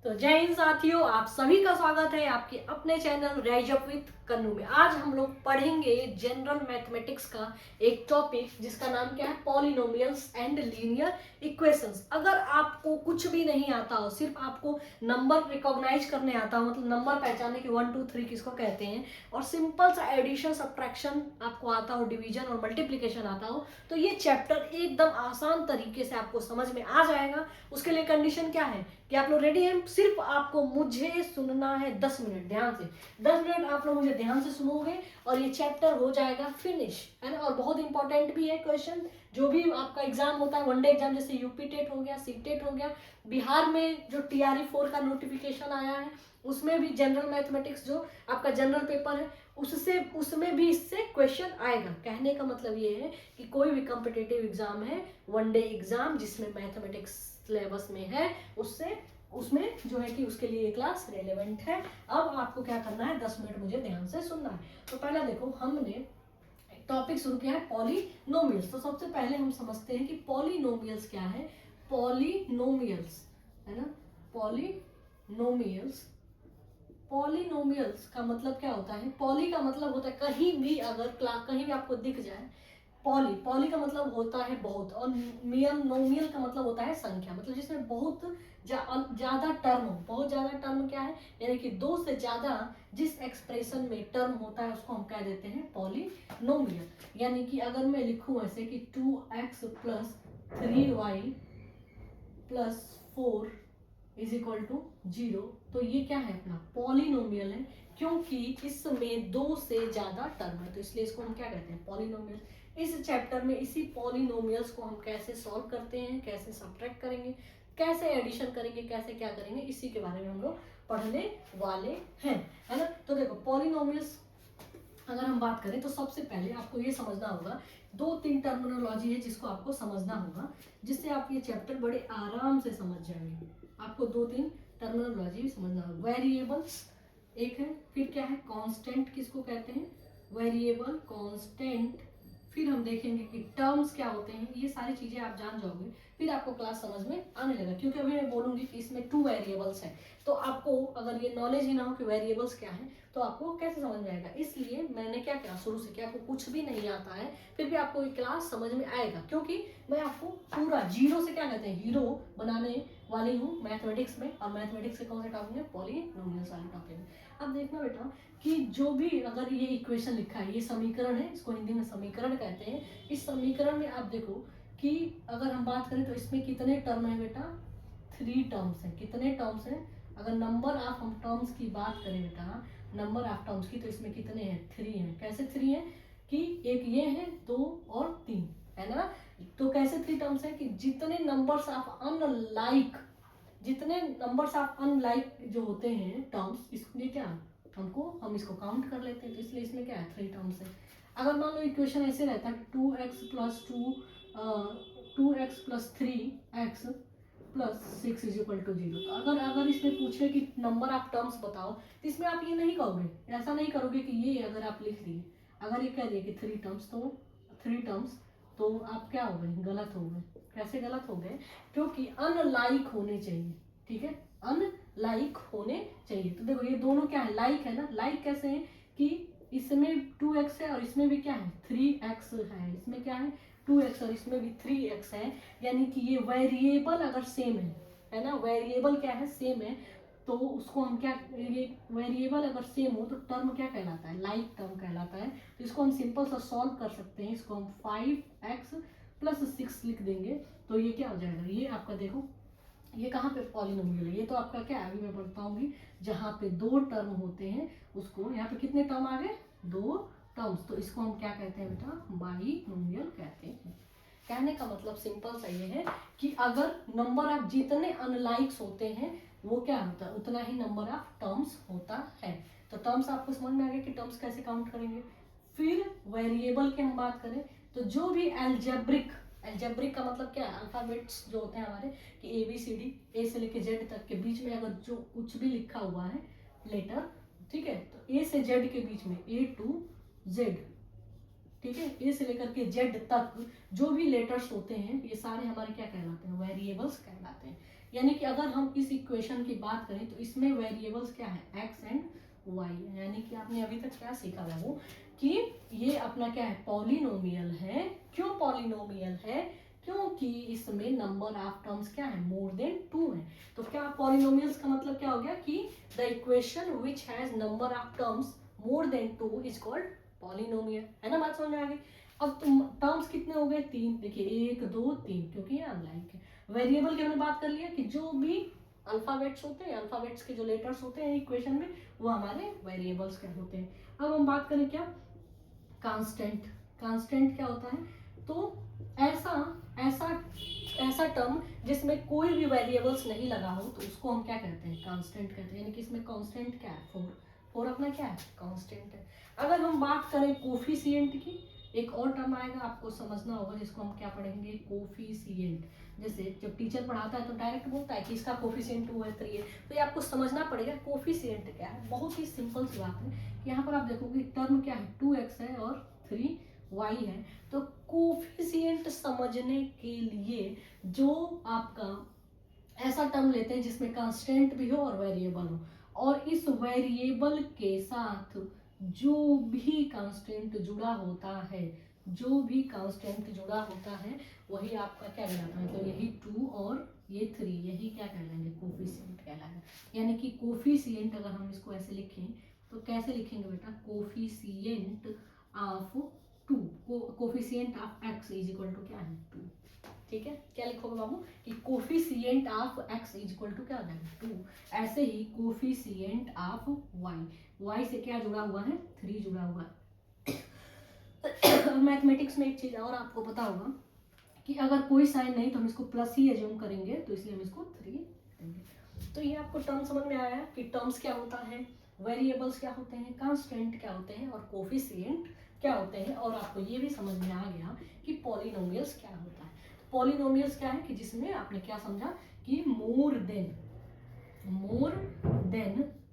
तो जय हिंद साथियों, आप सभी का स्वागत है आपके अपने चैनल राइज अप विद कन्नू में। आज हम लोग पढ़ेंगे जनरल मैथमेटिक्स का एक टॉपिक जिसका नाम क्या है, पॉलिनोमियल्स एंड लीनियर इक्वेशंस। अगर आपको कुछ भी नहीं आता हो, सिर्फ आपको नंबर रिकॉग्नाइज करने आता हो, मतलब नंबर पहचाने कि 1 2 3 किसको कहते हैं, और सिंपल सा एडिशन सब्ट्रैक्शन आपको आता हो, डिवीजन और मल्टीप्लीकेशन आता हो, तो ये चैप्टर एकदम आसान तरीके से आपको समझ में आ जाएगा। उसके लिए कंडीशन क्या है कि आप लोग रेडी हैं, सिर्फ आपको मुझे सुनना है 10 मिनट ध्यान से। 10 मिनट आप लोग मुझे ध्यान से सुनोगे और ये चैप्टर हो जाएगा फिनिश, है ना। और बहुत इंपॉर्टेंट भी है क्वेश्चन, जो भी आपका एग्जाम होता है, वनडे एग्जाम, जैसे यूपी टेट हो गया, सी टेट हो गया, बिहार में जो TRE 4 का नोटिफिकेशन आया है, उसमें भी जनरल मैथमेटिक्स जो आपका जनरल पेपर है, उसमें भी इससे क्वेश्चन आएगा। कहने का मतलब ये है कि कोई भी कॉम्पिटिटिव एग्जाम है, वनडे एग्जाम जिसमें मैथमेटिक्स सिलेबस में है, उसमें जो है कि उसके लिए ये क्लास रेलेवेंट है। अब आपको क्या करना है, 10 मिनट मुझे ध्यान से सुनना है। तो पहले देखो, हमने टॉपिक शुरू किया है पॉलिनोमियल्स। तो सबसे पहले हम समझते हैं कि पॉलिनोमियल्स क्या है। पॉलिनोमियल्स, है ना, पॉलिनोमियल्स। पॉलिनोमियल्स का मतलब क्या होता है, पॉली का मतलब होता है कहीं भी, अगर कहीं भी आपको दिख जाए पॉली, पॉली का मतलब होता है बहुत, और नोमियल का मतलब होता है संख्या, मतलब जिसमें बहुत ज्यादा टर्म हो। बहुत ज्यादा टर्म क्या है, यानी कि दो से ज्यादा जिस एक्सप्रेशन में टर्म होता है उसको हम कह देते हैं पॉलिनोमियल। यानी कि अगर मैं लिखूं ऐसे कि 2x plus 3y plus 4 is equal to 0, तो ये क्या है, अपना पॉलिनोमियल है, क्योंकि इसमें दो से ज्यादा टर्म है, तो इसलिए इसको हम क्या कहते हैं, पॉलिनोमियल। इस चैप्टर में इसी पॉलिनोमियल्स को हम कैसे सॉल्व करते हैं, कैसे सब्ट्रैक्ट करेंगे, कैसे एडिशन करेंगे, कैसे क्या करेंगे, इसी के बारे में हम लोग पढ़ने वाले हैं, है ना। तो देखो, पॉलिनोमियल्स अगर हम बात करें तो सबसे पहले आपको ये समझना होगा, 2-3 टर्मिनोलॉजी है जिसको आपको समझना होगा, जिससे आप ये चैप्टर बड़े आराम से समझ जाएंगे। आपको 2-3 टर्मिनोलॉजी समझना होगा। वेरिएबल्स एक है, फिर क्या है, कांस्टेंट किसको कहते हैं, वेरिएबल, कांस्टेंट, फिर हम देखेंगे कि टर्म्स क्या होते हैं। ये सारी चीजें आप जान जाओगे, फिर आपको क्लास समझ में आने लगा, क्योंकि अभी मैं बोलूंगी कि इसमें 2 वेरिएबल्स हैं, तो आपको अगर ये नॉलेज ही ना हो कि वेरिएबल्स क्या है, तो आपको कैसे समझ में आएगा। इसलिए मैंने क्या किया, शुरू से, कि आपको कुछ भी नहीं आता है फिर भी आपको ये क्लास समझ में आएगा, क्योंकि मैं आपको पूरा जीरो से, क्या कहते हैं, हीरो बनाने वाली हूँ मैथमेटिक्स में। और मैथमेटिक्स के कौन से टॉपिक में, पॉलिनोमियल्स वाले टॉपिक में। अब देखना बेटा कि जो भी अगर ये इक्वेशन लिखा है, ये समीकरण है, इसको हिंदी में समीकरण कहते हैं। इस समीकरण में आप देखो कि अगर हम बात करें तो इसमें कितने टर्म है बेटा, 3 टर्म्स है। कितने टर्म्स है, अगर नंबर ऑफ हम टर्म्स की बात करें बेटा, नंबर ऑफ टर्म्स की, तो इसमें कितने हैं, 3 हैं। कैसे 3 हैं कि एक ये है, 2 और 3, है ना। तो कैसे 3 टर्म्स है कि जितने नंबर्स ऑफ अनलाइक, जितने नंबर्स ऑफ अनलाइक जो होते हैं टर्म्स, इसलिए क्या हम इसको काउंट कर लेते हैं, तो इसलिए इसमें क्या है, 3 टर्म्स है। अगर मान लो इक्वेशन ऐसे रहता है कि 2x plus 2x plus 3x plus 6 is equal to 0, तो अगर अगर इसमें पूछे कि नंबर ऑफ टर्म्स बताओ, तो इसमें आप ये नहीं कहोगे, ऐसा नहीं करोगे कि ये अगर आप लिख दिए, अगर ये कह दिए कि 3 टर्म्स, तो 3 टर्म्स, तो आप क्या हो गए, गलत हो गए। कैसे गलत हो गए, क्योंकि अनलाइक होने चाहिए, ठीक है, अनलाइक होने चाहिए। तो देखो ये दोनों क्या है, लाइक है ना। लाइक कैसे है कि इसमें 2x है और इसमें भी क्या है, 3x है, इसमें क्या है 2x और इसमें भी 3x है, यानी कि ये वेरिएबल अगर सेम है ना, वेरिएबल क्या है, सेम है, तो उसको हम क्या, ये वेरिएबल अगर सेम हो तो टर्म क्या कहलाता है, लाइक टर्म कहलाता है। तो इसको हम सिंपल सा सॉल्व कर सकते हैं, इसको हम 5x प्लस 6 लिख देंगे, तो ये क्या हो जाएगा, ये आपका देखो, ये कहाँ पे पॉलिनोमियल है, ये तो आपका क्या है, अभी मैं बताऊंगी, जहाँ पे 2 टर्म होते हैं उसको, यहाँ पे कितने टर्म आ गए, 2 टर्म्स, तो इसको हम क्या कहते हैं बेटा, बाइनोमियल कहते हैं। कहने का मतलब सिंपल सा ये है कि अगर नंबर ऑफ जितने अनलाइक्स होते हैं वो क्या होता है, उतना ही नंबर ऑफ टर्म्स होता है। तो टर्म्स आपको समझ में आ गया कि टर्म्स कैसे काउंट करेंगे। फिर वेरिएबल की हम बात करें तो जो भी एल्जेब्रिक, एल्जेब्रिक का मतलब क्या है, अल्फाबेट्स जो होते हैं हमारे, कि ABCD, ए से लेके जेड तक के बीच में अगर जो कुछ भी लिखा हुआ है लेटर, ठीक है, तो ए से जेड के बीच में A to Z, ठीक है, ए से लेकर के जेड तक जो भी लेटर्स होते हैं, ये सारे हमारे क्या कहलाते हैं, वेरिएबल्स कहलाते हैं। यानी कि अगर हम इस इक्वेशन की बात करें तो इसमें वेरिएबल्स क्या है, एक्स एंड वाई। यानी कि आपने अभी तक क्या सीखा है वो कि ये अपना क्या है, पॉलिनोमियल है। क्यों पॉलिनोमियल है, क्योंकि इसमें नंबर ऑफ टर्म्स क्या है, मोर देन 2 है। तो क्या पॉलिनोमियल्स का मतलब क्या हो गया कि the equation which has number of terms more than 2 is called polynomial, है ना, बात समझ में आ गई। अब तुम टर्म्स कितने हो गए, 3, देखिए 1 2 3, क्योंकि ये अनलाइक है। वेरिएबल की हमने बात कर लिया कि जो भी अल्फाबेट्स होते हैं, अल्फाबेट्स के जो लेटर्स होते हैं इक्वेशन में, वो हमारे वेरिएबल्स के होते हैं। अब हम बात करें क्या, कांस्टेंट। कांस्टेंट क्या होता है, तो ऐसा ऐसा ऐसा टर्म जिसमें कोई भी वेरिएबल्स नहीं लगा हो तो उसको हम क्या कहते हैं, कांस्टेंट कहते हैं। यानी कि इसमें कांस्टेंट क्या है, 4। 4 अपना क्या है, कांस्टेंट है। अगर हम बात करें कोफिशिएंट की, एक और टर्म आएगा आपको समझना होगा जिसको हम क्या पढ़ेंगे, कोफिशिएंट। जैसे जब टीचर पढ़ाता है तो डायरेक्ट बोलता है कि इसका कोफिशिएंट 2 है 3 है, तो ये आपको समझना पड़ेगा कोफिशिएंट क्या है। बहुत ही सिंपल सी बात है कि यहाँ पर आप देखोगे टर्म क्या है, 2x है और 3y है। तो कोफिशिएंट समझने के लिए जो आपका ऐसा टर्म लेते हैं जिसमें कांस्टेंट भी हो और वेरिएबल हो, और इस वेरिएबल के साथ जो भी कांस्टेंट जुड़ा होता है, जो भी कांस्टेंट जुड़ा होता है वही आपका क्या कहलाता है, तो यही 2 और ये 3, यही क्या कहलाएंगे, कोफिशिएंट कहलाएगा। यानी कि कोफिशिएंट अगर हम इसको ऐसे लिखें तो कैसे लिखेंगे बेटा, coefficient of 2, coefficient of x is equal to क्या है, 2। ठीक है, क्या लिखोगे बाबू कि coefficient of x is equal to क्या हो जाएगा, 2। ऐसे ही कोफिशिएंट ऑफ y से क्या जुड़ा हुआ है, 3 जुड़ा हुआ है। मैथमेटिक्स में एक चीज और आपको पता होगा कि अगर कोई साइन नहीं तो हम इसको प्लस ही एज्यूम करेंगे, तो इसलिए हम इसको 3 देंगे। तो ये आपको टर्म समझ में आया कि टर्म्स क्या होता है, वेरिएबल्स क्या होते हैं, कांस्टेंट क्या होते हैं और कोफिशिएंट क्या होते हैं। और आपको ये भी समझ में आ गया कि पॉलिनोमियल्स क्या होता है। पॉलिनोमियल्स क्या है कि जिसमें आपने क्या समझा कि मोर देन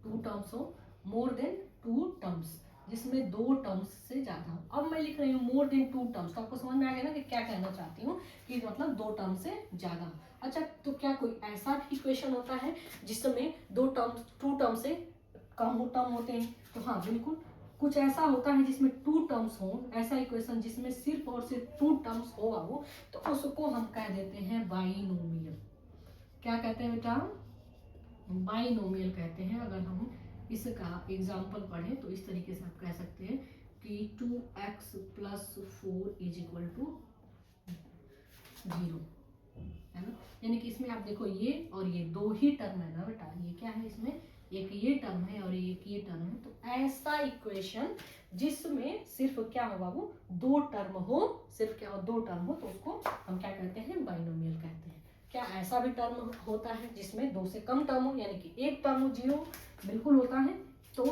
2 टर्म्स हो, मोर देन 2 टर्म्स, जिसमें 2 टर्म्स से ज्यादा हो। अब मैं लिख रही हूँ मोर देन 2 टर्म्स, तो आपको समझ में आ गया ना कि क्या कहना चाहती हूँ, कि मतलब 2 टर्म से ज्यादा हो। अच्छा, तो क्या कोई ऐसा भी इक्वेशन होता है जिसमें 2 टर्म से कम टर्म होते हैं, तो हाँ बिल्कुल, कुछ ऐसा होता है जिसमें 2 टर्म्स हो, ऐसा इक्वेशन जिसमें सिर्फ और सिर्फ 2 टर्म्स होगा वो, तो उसको हम कह देते हैं बाइनोमियल। क्या कहते हैं बेटा, बाइनोमियल कहते हैं। अगर हम इसका एग्जाम्पल पढ़ें तो इस तरीके से आप कह सकते हैं कि 2x plus 4 is equal to 0, है ना। यानी कि इसमें आप देखो ये और ये 2 ही टर्म है ना बेटा, ये क्या है, इसमें एक ये टर्म है और एक ये टर्म है। तो ऐसा इक्वेशन जिसमें सिर्फ क्या होगा, वो 2 टर्म हो, सिर्फ क्या हो, 2 टर्म हो, तो उसको हम क्या कहते हैं, बाइनोमियल कहते हैं। क्या ऐसा भी टर्म होता है जिसमें 2 से कम टर्म हो, यानी कि एक टर्म हो, 0 बिल्कुल होता है। तो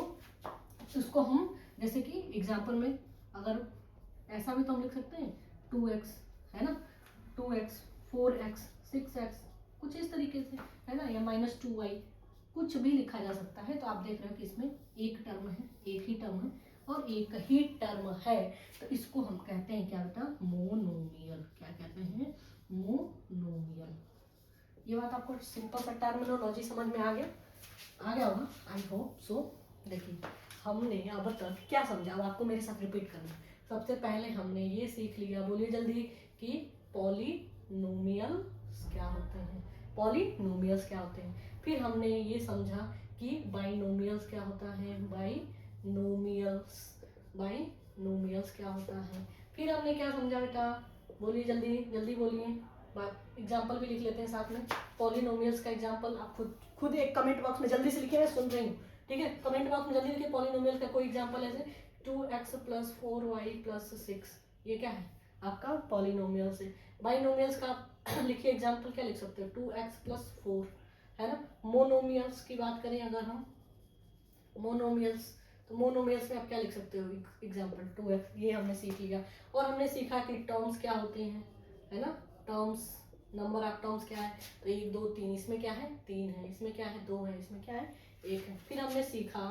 उसको हम जैसे कि एग्जाम्पल में अगर ऐसा भी तो हम लिख सकते हैं 2x, है ना, 2x 4x 6x, कुछ इस तरीके से, है ना, या -2y, कुछ भी लिखा जा सकता है। तो आप देख रहे हो कि इसमें एक टर्म है, एक ही टर्म है और एक ही टर्म है, तो इसको हम कहते हैं क्या बेटा, मोनोमियल। क्या कहते हैं, मोनोमियल। ये बात आपको सिंपल सा टर्मिनोलॉजी समझ में आ गया होगा, आई होप सो। देखिए हमने अब तक क्या समझा, अब आपको मेरे साथ रिपीट करना। सबसे पहले हमने ये सीख लिया, बोलिए जल्दी, कि पॉलिनोमियल्स क्या होते हैं, पॉलिनोमियल्स क्या होते हैं। फिर हमने ये समझा कि बाइनोमियल्स क्या होता है, बाइनोमियल्स क्या होता है। फिर हमने क्या समझा बेटा, बोलिए जल्दी जल्दी बोलिए, एग्जाम्पल भी लिख लेते हैं साथ में। पॉलिनोमियल्स का एग्जाम्पल आप खुद एक कमेंट बॉक्स में जल्दी से लिखिए, मैं सुन रही हूँ, ठीक है। कमेंट बॉक्स में जल्दी लिखिए पॉलिनोमियल का कोई एग्जाम्पल, ऐसे 2x प्लस 4y प्लस 6, ये क्या है आपका पॉलिनोमियल्स है। बाइनोमियल्स का आप लिखिए एग्जाम्पल, क्या लिख सकते हो, 2x प्लस 4, है ना। मोनोमियल्स की बात करें अगर हम, मोनोमियल्स, तो मोनोमियल्स में आप क्या लिख सकते हो, एग्जाम्पल 2x, ये हमने सीख लिया। और हमने सीखा कि टर्म्स क्या होते हैं, है ना, टर्म्स, नंबर ऑफ टर्म्स क्या है, तो 1 2 3, इसमें क्या है 3 है, इसमें क्या है 2 है, इसमें क्या है 1 है। फिर हमने सीखा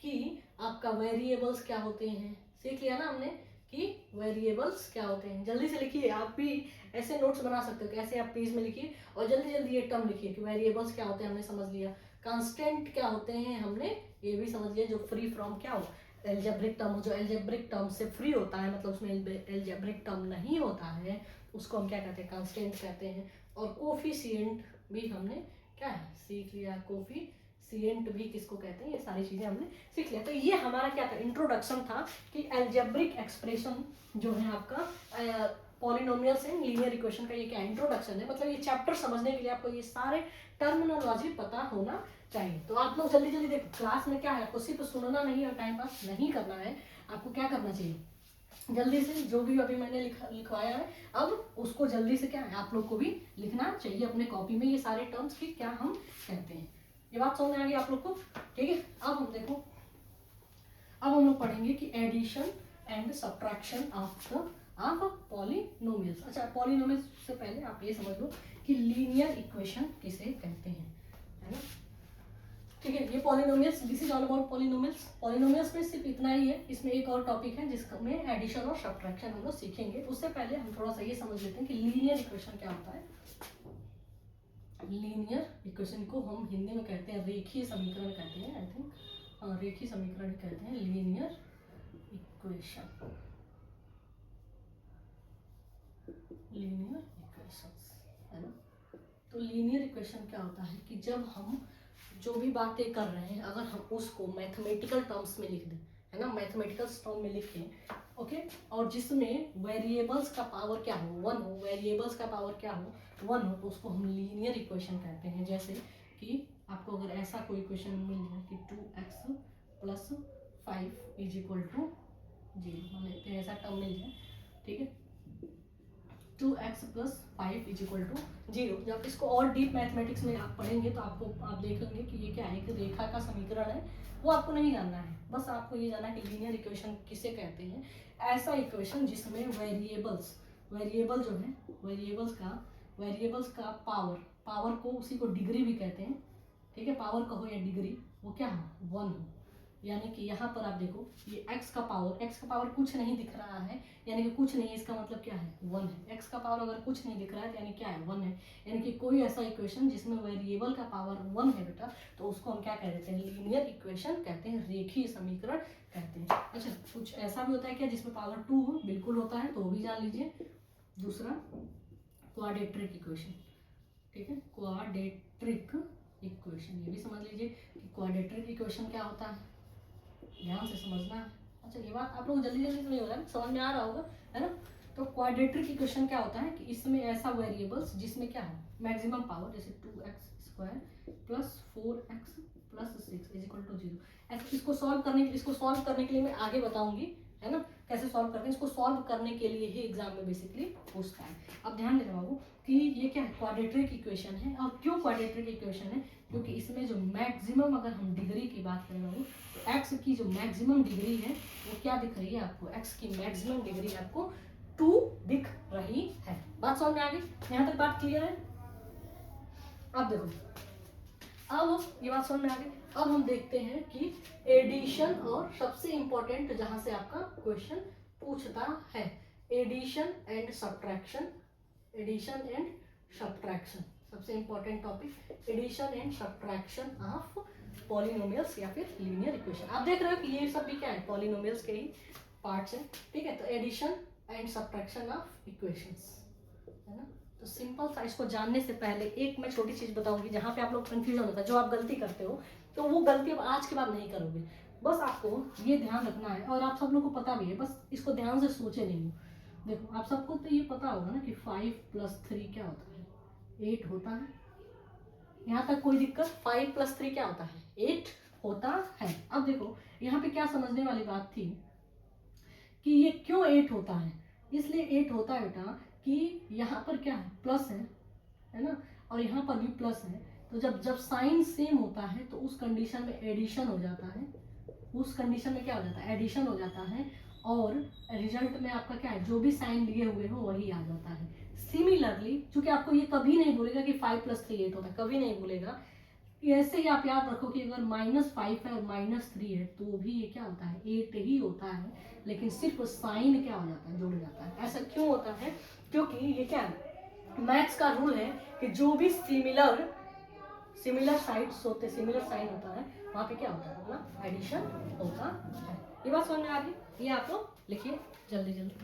कि आपका वेरिएबल्स क्या होते हैं, सीख लिया ना हमने कि वेरिएबल्स क्या होते हैं। जल्दी से लिखिए, आप भी ऐसे नोट्स बना सकते हो कि ऐसे आप पेज में लिखिए और जल्दी जल्दी ये टर्म लिखिए कि वेरिएबल्स क्या होते हैं हमने समझ लिया, कांस्टेंट क्या होते हैं हमने ये भी समझ लिया, जो फ्री फ्रॉम क्या हो एल्जेब्रिक टर्म हो, जो एल्जेब्रिक टर्म से फ्री होता है मतलब उसमें एल्जेब्रिक टर्म नहीं होता है उसको हम क्या कहते हैं, कांस्टेंट कहते हैं। और कोफिशिएंट भी हमने क्या है सीख लिया, कोफिशिएंट भी किसको कहते हैं, ये सारी चीजें हमने सीख लिया। तो ये हमारा क्या था, इंट्रोडक्शन था कि एल्जेब्रिक एक्सप्रेशन जो है आपका पॉलिनोमियल्स एंड लीनियर इक्वेशन का ये क्या इंट्रोडक्शन है, मतलब ये चैप्टर समझने के लिए आपको ये सारे टर्मिनोलॉजी पता होना चाहिए। तो आप लोग जल्दी जल्दी देखो, क्लास में क्या है, आपको सिर्फ सुनना नहीं और टाइम पास नहीं करना है, आपको क्या करना चाहिए, जल्दी से जो भी अभी मैंने लिखवाया है अब उसको जल्दी से क्या है आप लोग को भी लिखना चाहिए अपने कॉपी में, ये सारे टर्म्स की क्या हम कहते हैं। ये बात समझ में आ गई आप लोग को, ठीक है। अब हम देखो, अब हम लोग पढ़ेंगे कि addition and subtraction of polynomials. अच्छा, पॉलिनोमियल्स से पहले आप ये समझ लो कि लीनियर इक्वेशन किसे कहते हैं, है ना, ठीक है। ये polynomials, this is all about polynomials. Polynomials में सिर्फ इतना ही है, इसमें एक और टॉपिक है जिसमें एडिशन और सब्ट्रैक्शन हम लोग सीखेंगे। उससे पहले हम थोड़ा सा ये समझ लेते हैं कि लीनियर इक्वेशन क्या होता है। लीनियर इक्वेशन को हम हिंदी में कहते हैं रेखीय समीकरण कहते हैं, आई थिंक रेखीय समीकरण कहते हैं लीनियर इक्वेशन, लीनियर इक्वेशंस, है ना। तो लीनियर इक्वेशन क्या होता है कि जब हम जो भी बातें कर रहे हैं अगर हम उसको मैथमेटिकल टर्म्स में लिख दें, है ना, मैथमेटिकल टर्म में लिखें, ओके, और जिसमें वेरिएबल्स का पावर क्या हो, वन हो, वेरिएबल्स का पावर क्या हो, वन हो, तो उसको हम लीनियर इक्वेशन कहते हैं। जैसे कि आपको अगर ऐसा कोई इक्वेशन मिल जाए कि 2x plus 5 is equal to 0, मान लेते हैं ऐसा टर्म मिल जाए, ठीक है, 2x plus 5 is equal to 0। जब इसको और डीप मैथमेटिक्स में आप पढ़ेंगे तो आप देखेंगे कि ये क्या है, एक रेखा का समीकरण है, वो आपको नहीं जानना है, बस आपको ये जानना है कि लीनियर इक्वेशन किसे कहते हैं। ऐसा इक्वेशन जिसमें वेरिएबल जो है वेरिएबल्स का पावर को उसी को डिग्री भी कहते हैं, ठीक है, पावर कहो या डिग्री, वो क्या हो, 1 हो। यानी कि यहाँ पर आप देखो ये x का पावर कुछ नहीं दिख रहा है, यानी कि कुछ नहीं है, इसका मतलब क्या है, 1 है। x का पावर अगर कुछ नहीं दिख रहा है तो यानी क्या है, 1 है। यानी कि कोई ऐसा इक्वेशन जिसमें वेरिएबल का पावर 1 है बेटा, तो उसको हम क्या कह देते हैं, लीनियर इक्वेशन कहते हैं, रेखीय समीकरण कहते हैं। अच्छा, कुछ ऐसा भी होता है क्या जिसमें पावर 2 हो, बिल्कुल होता है, तो वो भी जान लीजिए। दूसरा क्वाड्रेटिक इक्वेशन, ठीक है, क्वाड्रेटिक इक्वेशन, ये भी समझ लीजिए कि क्वाड्रेटिक इक्वेशन क्या होता है, ध्यान से समझना है। अच्छा, ये बात आप लोग जल्दी जल्दी नहीं होगा, समझ में आ रहा होगा, है ना। तो क्वाड्रेटिक इक्वेशन क्या होता है कि इसमें ऐसा वेरिएबल्स जिसमें क्या है मैक्सिमम पावर, जैसे 2x² plus 4x plus 6 is equal to 0, ऐसे इसको सॉल्व करने के लिए मैं आगे बताऊंगी, है ना, कैसे सॉल्व करते हैं। इसको सॉल्व करने के लिए ही एग्जाम में बेसिकली पूछता है। अब ध्यान देना बाबू कि ये क्या है, क्वाड्रेटिक इक्वेशन है। और क्यों क्वाड्रेटिक इक्वेशन है, क्योंकि इसमें जो मैक्सिमम, अगर हम डिग्री की बात करें बाबू, तो x की जो मैक्सिमम डिग्री है वो क्या दिख रही है आपको, x की मैक्सिमम डिग्री आपको 2 दिख रही है। बात समझ में आ गई, यहाँ तक बात क्लियर है। अब देखो, अब ये बात समझ में आ गई। अब हम देखते हैं कि एडिशन और सबसे इंपॉर्टेंट जहां से आपका क्वेश्चन पूछता है, एडिशन एंड सब्ट्रैक्शन, सबसे important topic, addition and subtraction of polynomials या फिर लीनियर इक्वेशन। आप देख रहे हो कि ये सब भी क्या है, पॉलिनोमियल्स के ही पार्ट्स हैं, ठीक है। तो addition and subtraction of equations, है ना। तो सिंपल सा इसको जानने से पहले एक मैं छोटी चीज बताऊंगी जहां पे आप लोग कंफ्यूजन होता है, जो आप गलती करते हो तो वो गलती अब आज के बाद नहीं करोगे। बस आपको ये ध्यान रखना है, और आप सब लोग को पता भी है, बस इसको ध्यान से सोचे नहीं हो। देखो, आप सबको तो ये पता होगा ना कि 5 + 3 क्या होता है, 8 होता है। यहाँ तक कोई दिक्कत, 5 + 3 क्या होता है, 8 होता है। अब देखो यहाँ पे क्या समझने वाली बात थी कि ये क्यों 8 होता है, इसलिए 8 होता है बेटा कि यहाँ पर क्या है, प्लस है ना, और यहाँ पर भी प्लस है। तो जब साइन सेम होता है तो उस कंडीशन में एडिशन हो जाता है, उस कंडीशन में क्या हो जाता है, एडिशन हो जाता है, और रिजल्ट में आपका क्या है, जो भी साइन लिए हुए हो वही आ जाता है। सिमिलरली, चूंकि आपको ये कभी नहीं बोलेगा कि 5 + 3 8 होता है, कभी नहीं बोलेगा, ऐसे ही आप याद रखो कि अगर -5 है और -3 है तो भी ये क्या होता है, 8 ही होता है, लेकिन सिर्फ साइन क्या हो जाता है, जुड़ जाता है। ऐसा क्यों होता है? क्योंकि ये क्या है, मैथ्स का रूल है कि जो भी सिमिलर साइड्स होते, सिमिलर साइन होता है, वहाँ पे क्या होता है, अपना एडिशन होता है। ये बात समझ में आ रही? ये आप लोग लिखिए जल्दी जल्दी।